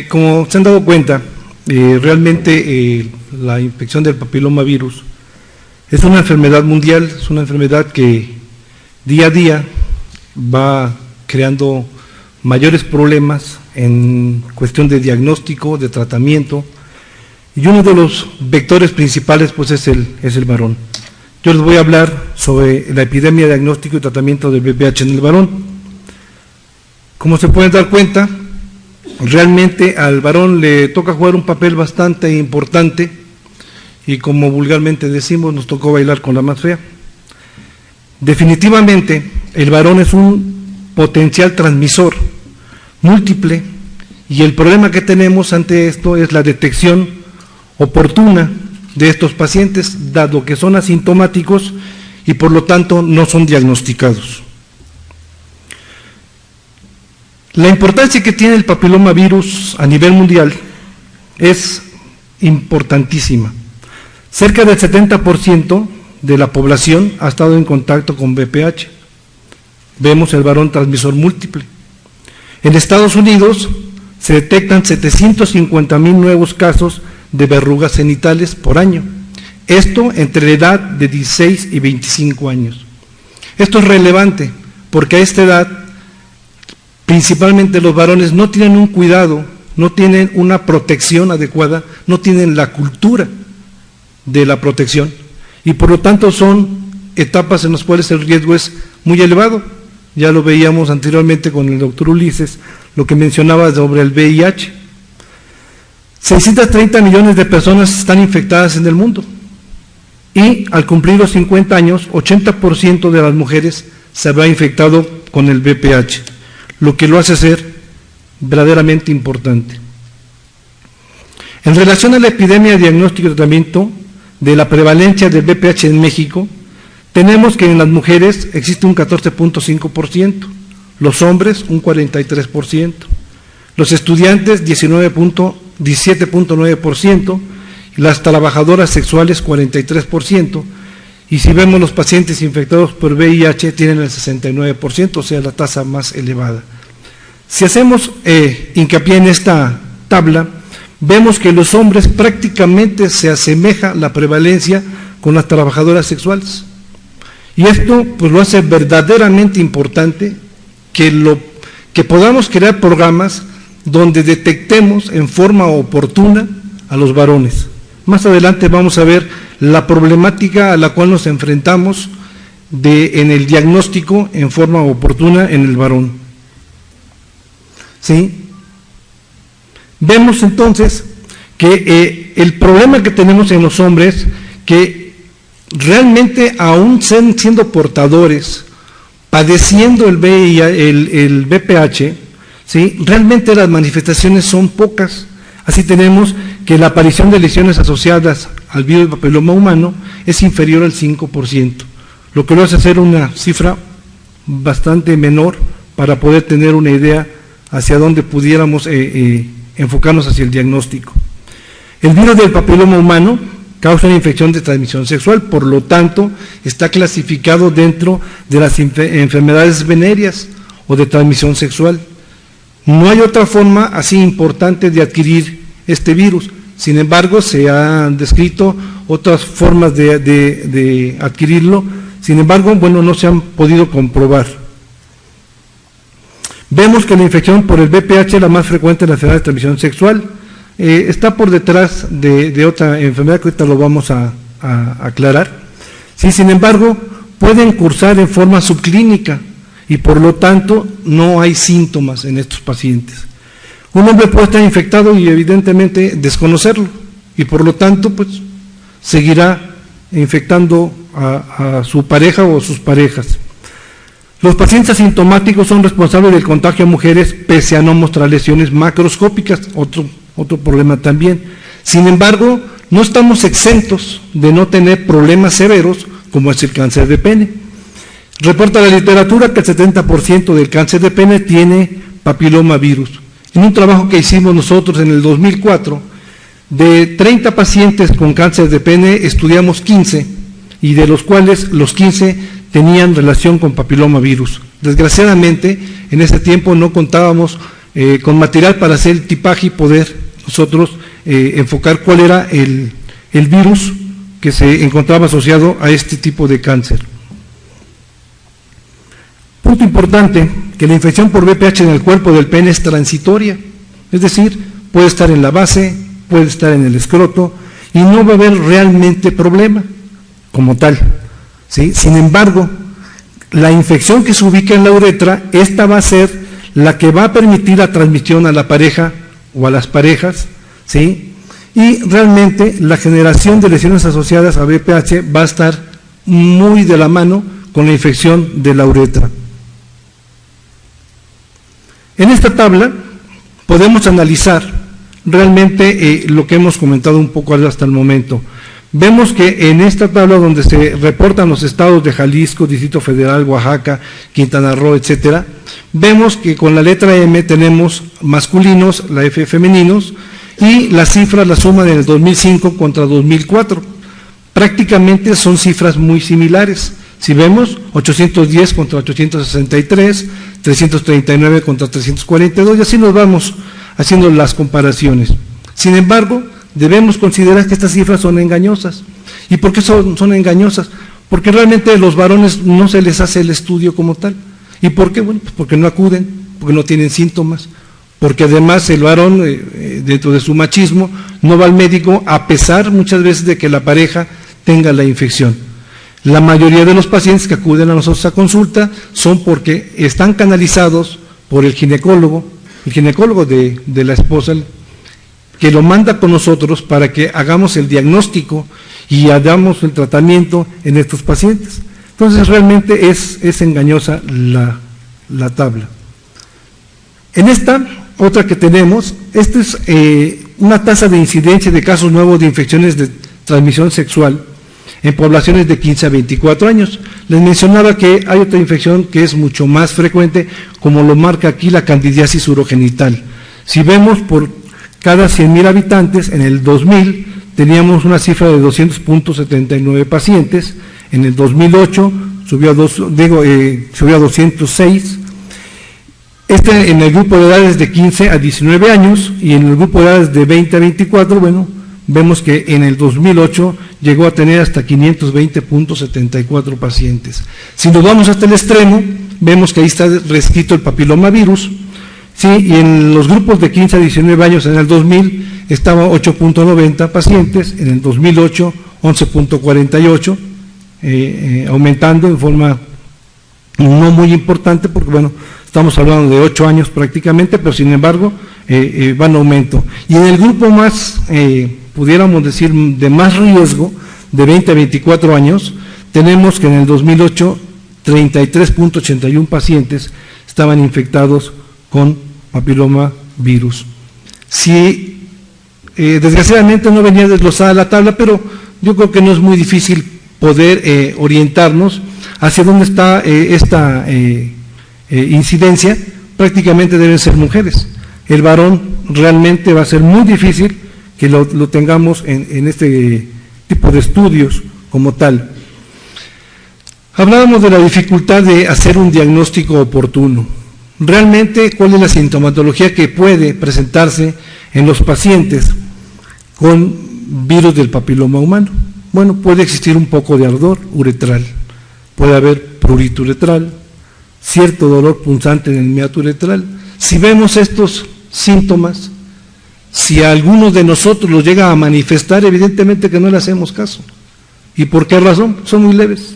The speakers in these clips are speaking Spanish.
Como se han dado cuenta, realmente la infección del papilomavirus es una enfermedad mundial, es una enfermedad que día a día va creando mayores problemas en cuestión de diagnóstico, de tratamiento, y uno de los vectores principales pues es el varón. Yo les voy a hablar sobre la epidemia, diagnóstico y tratamiento del VPH en el varón. Como se pueden dar cuenta, realmente al varón le toca jugar un papel bastante importante y, como vulgarmente decimos, nos tocó bailar con la más fea. Definitivamente el varón es un potencial transmisor múltiple y el problema que tenemos ante esto es la detección oportuna de estos pacientes, dado que son asintomáticos y por lo tanto no son diagnosticados. La importancia que tiene el papilomavirus a nivel mundial es importantísima. Cerca del 70% de la población ha estado en contacto con VPH. Vemos el varón transmisor múltiple. En Estados Unidos se detectan 750,000 nuevos casos de verrugas genitales por año. Esto entre la edad de 16 y 25 años. Esto es relevante porque a esta edad principalmente los varones no tienen un cuidado, no tienen una protección adecuada, no tienen la cultura de la protección y por lo tanto son etapas en las cuales el riesgo es muy elevado. Ya lo veíamos anteriormente con el doctor Ulises, lo que mencionaba sobre el VIH. 630 millones de personas están infectadas en el mundo y al cumplir los 50 años, 80% de las mujeres se habrá infectado con el VPH, lo que lo hace ser verdaderamente importante. En relación a la epidemia, diagnóstico y tratamiento de la prevalencia del VPH en México, tenemos que en las mujeres existe un 14.5%, los hombres un 43%, los estudiantes 17.9%, las trabajadoras sexuales 43%, y si vemos los pacientes infectados por VIH tienen el 69%, o sea, la tasa más elevada. Si hacemos hincapié en esta tabla, vemos que los hombres prácticamente se asemeja la prevalencia con las trabajadoras sexuales. Y esto pues lo hace verdaderamente importante que podamos crear programas donde detectemos en forma oportuna a los varones. Más adelante vamos a ver la problemática a la cual nos enfrentamos en el diagnóstico en forma oportuna en el varón. ¿Sí? Vemos entonces que el problema que tenemos en los hombres, que realmente aún siendo portadores, padeciendo el VPH, ¿sí? Realmente las manifestaciones son pocas. Así tenemos que la aparición de lesiones asociadas al virus del papiloma humano es inferior al 5%, lo que lo hace ser una cifra bastante menor para poder tener una idea hacia dónde pudiéramos enfocarnos hacia el diagnóstico. El virus del papiloma humano causa una infección de transmisión sexual, por lo tanto está clasificado dentro de las enfermedades venéreas o de transmisión sexual. No hay otra forma así importante de adquirir este virus. Sin embargo, se han descrito otras formas de adquirirlo. Sin embargo, bueno, no se han podido comprobar. Vemos que la infección por el VPH es la más frecuente en las enfermedades de transmisión sexual. Está por detrás de otra enfermedad que ahorita lo vamos a aclarar. Sí, sin embargo, pueden cursar en forma subclínica y por lo tanto no hay síntomas en estos pacientes. Un hombre puede estar infectado y evidentemente desconocerlo y por lo tanto pues seguirá infectando a su pareja o a sus parejas. Los pacientes asintomáticos son responsables del contagio a mujeres pese a no mostrar lesiones macroscópicas, otro problema también. Sin embargo, no estamos exentos de no tener problemas severos como es el cáncer de pene. Reporta la literatura que el 70% del cáncer de pene tiene papilomavirus. En un trabajo que hicimos nosotros en el 2004, de 30 pacientes con cáncer de pene estudiamos 15 y de los cuales los 15 tenían relación con papilomavirus. Desgraciadamente, en ese tiempo no contábamos con material para hacer el tipaje y poder nosotros enfocar cuál era el virus que se encontraba asociado a este tipo de cáncer. Punto importante, que la infección por VPH en el cuerpo del pene es transitoria, es decir, puede estar en la base, puede estar en el escroto y no va a haber realmente problema como tal, ¿sí? Sin embargo, la infección que se ubica en la uretra, esta va a ser la que va a permitir la transmisión a la pareja o a las parejas, ¿sí? Y realmente la generación de lesiones asociadas a VPH va a estar muy de la mano con la infección de la uretra. En esta tabla podemos analizar realmente lo que hemos comentado un poco hasta el momento. Vemos que en esta tabla donde se reportan los estados de Jalisco, Distrito Federal, Oaxaca, Quintana Roo, etcétera, vemos que con la letra M tenemos masculinos, la F femeninos, y las cifras la suman en el 2005 contra 2004. Prácticamente son cifras muy similares. Si vemos, 810 contra 863, 339 contra 342, y así nos vamos haciendo las comparaciones. Sin embargo, debemos considerar que estas cifras son engañosas. ¿Y por qué son engañosas? Porque realmente a los varones no se les hace el estudio como tal. ¿Y por qué? Bueno, pues porque no acuden, porque no tienen síntomas, porque además el varón, dentro de su machismo, no va al médico a pesar muchas veces de que la pareja tenga la infección. La mayoría de los pacientes que acuden a nosotros a consulta son porque están canalizados por el ginecólogo de la esposa, que lo manda con nosotros para que hagamos el diagnóstico y hagamos el tratamiento en estos pacientes. Entonces realmente es engañosa la tabla. En esta otra que tenemos, esta es una tasa de incidencia de casos nuevos de infecciones de transmisión sexual en poblaciones de 15 a 24 años. Les mencionaba que hay otra infección que es mucho más frecuente, como lo marca aquí la candidiasis urogenital. Si vemos por cada 100,000 habitantes, en el 2000 teníamos una cifra de 200.79 pacientes, en el 2008 subió a 206, en el grupo de edades de 15 a 19 años, y en el grupo de edades de 20 a 24, bueno, vemos que en el 2008 llegó a tener hasta 520.74 pacientes. Si nos vamos hasta el extremo, vemos que ahí está reescrito el papilomavirus, ¿sí? Y en los grupos de 15 a 19 años en el 2000 estaba 8.90 pacientes, en el 2008 11.48, aumentando en forma no muy importante, porque bueno, estamos hablando de 8 años prácticamente, pero sin embargo va en aumento. Y en el grupo más, pudiéramos decir, de más riesgo, de 20 a 24 años, tenemos que en el 2008 33.81 pacientes estaban infectados con papilomavirus. Si desgraciadamente no venía desglosada la tabla, pero yo creo que no es muy difícil poder orientarnos hacia dónde está esta incidencia. Prácticamente deben ser mujeres. El varón realmente va a ser muy difícil que lo tengamos en este tipo de estudios como tal. Hablábamos de la dificultad de hacer un diagnóstico oportuno. Realmente, ¿cuál es la sintomatología que puede presentarse en los pacientes con virus del papiloma humano? Bueno, puede existir un poco de ardor uretral, puede haber prurito uretral, cierto dolor punzante en el meato uretral. Si vemos estos síntomas, si alguno de nosotros los llega a manifestar, evidentemente que no le hacemos caso. ¿Y por qué razón? Son muy leves.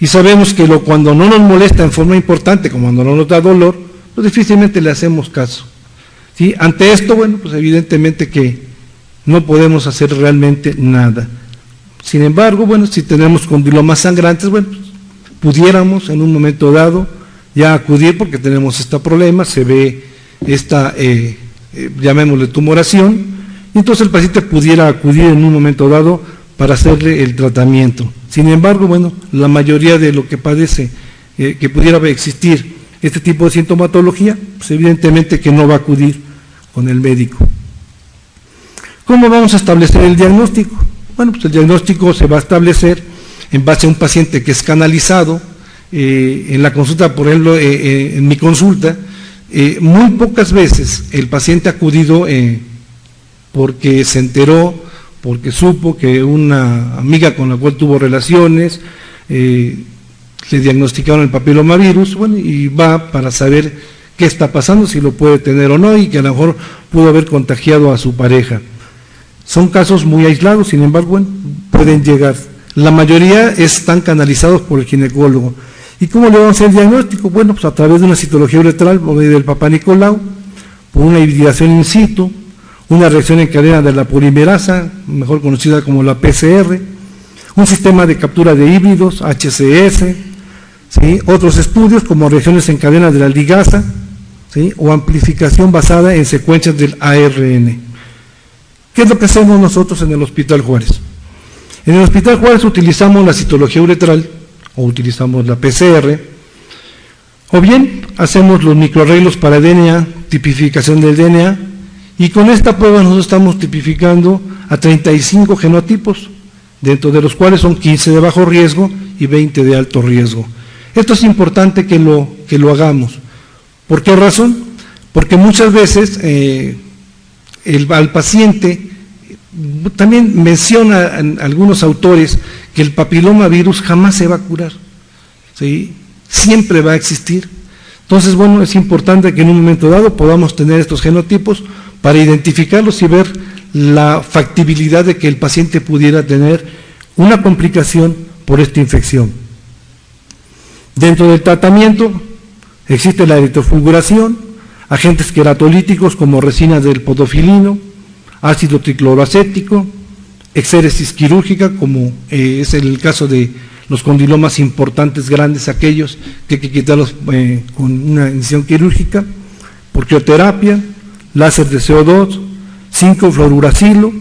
Y sabemos que cuando no nos molesta en forma importante, como cuando no nos da dolor, pues difícilmente le hacemos caso. ¿Sí? Ante esto, bueno, pues evidentemente que no podemos hacer realmente nada. Sin embargo, bueno, si tenemos condilomas sangrantes, bueno, pues, pudiéramos en un momento dado ya acudir, porque tenemos este problema, se ve esta, llamémosle tumoración, y entonces el paciente pudiera acudir en un momento dado para hacerle el tratamiento. Sin embargo, bueno, la mayoría de lo que padece, que pudiera existir este tipo de sintomatología, pues evidentemente que no va a acudir con el médico. ¿Cómo vamos a establecer el diagnóstico? Bueno, pues el diagnóstico se va a establecer en base a un paciente que es canalizado. En la consulta, por ejemplo, en mi consulta, muy pocas veces el paciente ha acudido porque se enteró, porque supo que una amiga con la cual tuvo relaciones, le diagnosticaron el papilomavirus, bueno, y va para saber qué está pasando, si lo puede tener o no, y que a lo mejor pudo haber contagiado a su pareja. Son casos muy aislados, sin embargo, bueno, pueden llegar. La mayoría están canalizados por el ginecólogo. ¿Y cómo le vamos a hacer el diagnóstico? Bueno, pues a través de una citología uretral por medio del Papá Nicolau, por una hibridación in situ, una reacción en cadena de la polimerasa, mejor conocida como la PCR, un sistema de captura de híbridos, HCS, ¿sí? Otros estudios como reacciones en cadena de la ligasa, ¿sí? O amplificación basada en secuencias del ARN. ¿Qué es lo que hacemos nosotros en el Hospital Juárez? En el Hospital Juárez utilizamos la citología uretral, o utilizamos la PCR, o bien hacemos los microarreglos para DNA, tipificación del DNA, y con esta prueba nosotros estamos tipificando a 35 genotipos, dentro de los cuales son 15 de bajo riesgo y 20 de alto riesgo. Esto es importante que lo hagamos. ¿Por qué razón? Porque muchas veces al paciente, también mencionan algunos autores que el papilomavirus jamás se va a curar, ¿sí? Siempre va a existir. Entonces, bueno, es importante que en un momento dado podamos tener estos genotipos para identificarlos y ver la factibilidad de que el paciente pudiera tener una complicación por esta infección. Dentro del tratamiento existe la eritrofulguración, agentes queratolíticos como resinas del podofilino, ácido tricloroacético, exéresis quirúrgica, como es el caso de los condilomas importantes, grandes, aquellos que hay que quitarlos con una incisión quirúrgica, por crioterapia, láser de CO2, 5-fluoruracilo,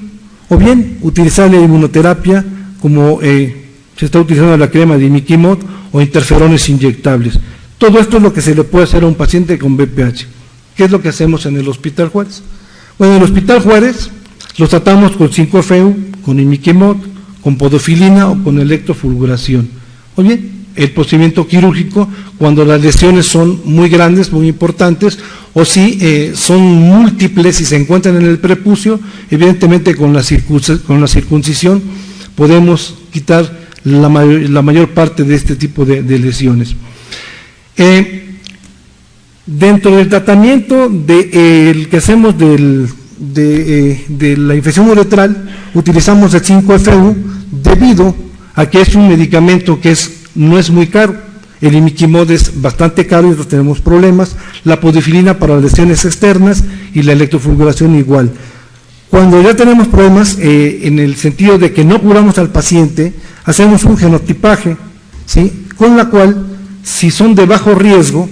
o bien utilizar la inmunoterapia como se está utilizando la crema de imiquimod o interferones inyectables. Todo esto es lo que se le puede hacer a un paciente con BPH. ¿Qué es lo que hacemos en el Hospital Juárez? Bueno, en el Hospital Juárez los tratamos con 5-FU, con imiquimod, con podofilina o con electrofulguración. O bien, el procedimiento quirúrgico cuando las lesiones son muy grandes, muy importantes, o si son múltiples y se encuentran en el prepucio, evidentemente con la circuncisión podemos quitar la mayor parte de este tipo de lesiones. Dentro del tratamiento que hacemos de la infección uretral, utilizamos el 5-FU debido a que es un medicamento que no es muy caro. El imiquimod es bastante caro y nosotros tenemos problemas, la podofilina para las lesiones externas y la electrofulguración igual. Cuando ya tenemos problemas, en el sentido de que no curamos al paciente, hacemos un genotipaje, ¿sí? Con la cual, si son de bajo riesgo,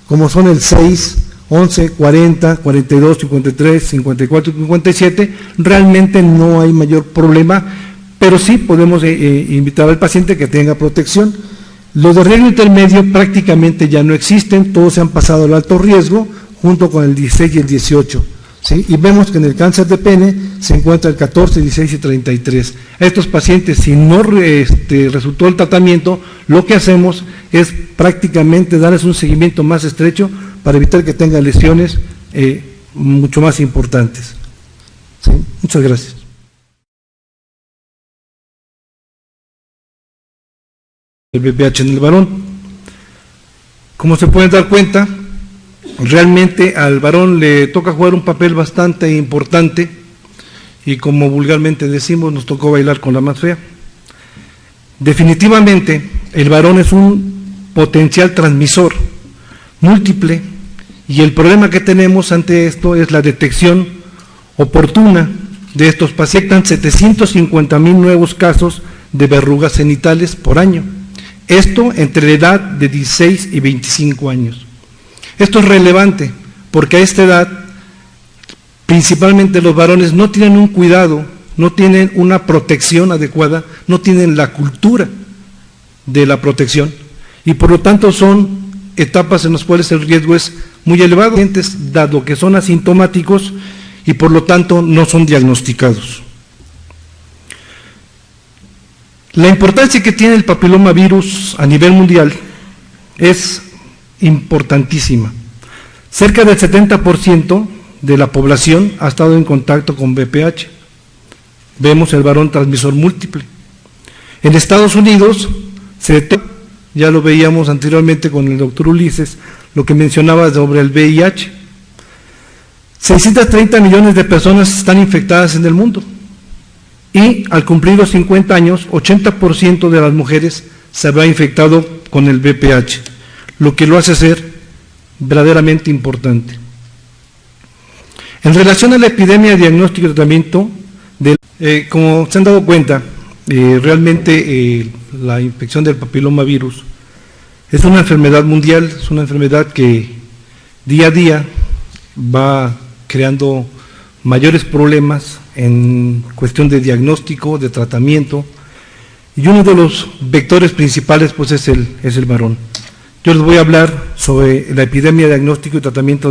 como son el 6, 11, 40, 42, 53, 54 y 57, realmente no hay mayor problema, pero sí podemos invitar al paciente que tenga protección. Los de riesgo intermedio prácticamente ya no existen, todos se han pasado al alto riesgo, junto con el 16 y el 18. ¿Sí? Y vemos que en el cáncer de pene se encuentra el 14, 16 y 33. A estos pacientes, si no resultó el tratamiento, lo que hacemos es prácticamente darles un seguimiento más estrecho para evitar que tengan lesiones mucho más importantes. ¿Sí? Muchas gracias. El BPH en el varón. Como se pueden dar cuenta, realmente al varón le toca jugar un papel bastante importante y, como vulgarmente decimos, nos tocó bailar con la más fea. Definitivamente el varón es un potencial transmisor múltiple y el problema que tenemos ante esto es la detección oportuna de estos pacientes. 750,000 nuevos casos de verrugas genitales por año, esto entre la edad de 16 y 25 años. Esto es relevante porque a esta edad principalmente los varones no tienen un cuidado, no tienen una protección adecuada, no tienen la cultura de la protección y por lo tanto son etapas en las cuales el riesgo es muy elevado, dado que son asintomáticos y por lo tanto no son diagnosticados. La importancia que tiene el papilomavirus a nivel mundial es importantísima. Cerca del 70% de la población ha estado en contacto con VPH. Vemos el varón transmisor múltiple. En Estados Unidos se detecta, ya lo veíamos anteriormente con el doctor Ulises, lo que mencionaba sobre el VIH. 630 millones de personas están infectadas en el mundo y al cumplir los 50 años, 80% de las mujeres se habrá infectado con el VPH, lo que lo hace ser verdaderamente importante. En relación a la epidemia, diagnóstico y tratamiento, como se han dado cuenta, realmente la infección del papilomavirus es una enfermedad mundial, es una enfermedad que día a día va creando mayores problemas en cuestión de diagnóstico, de tratamiento, y uno de los vectores principales pues es el varón. Yo les voy a hablar sobre la epidemia, diagnóstico y tratamiento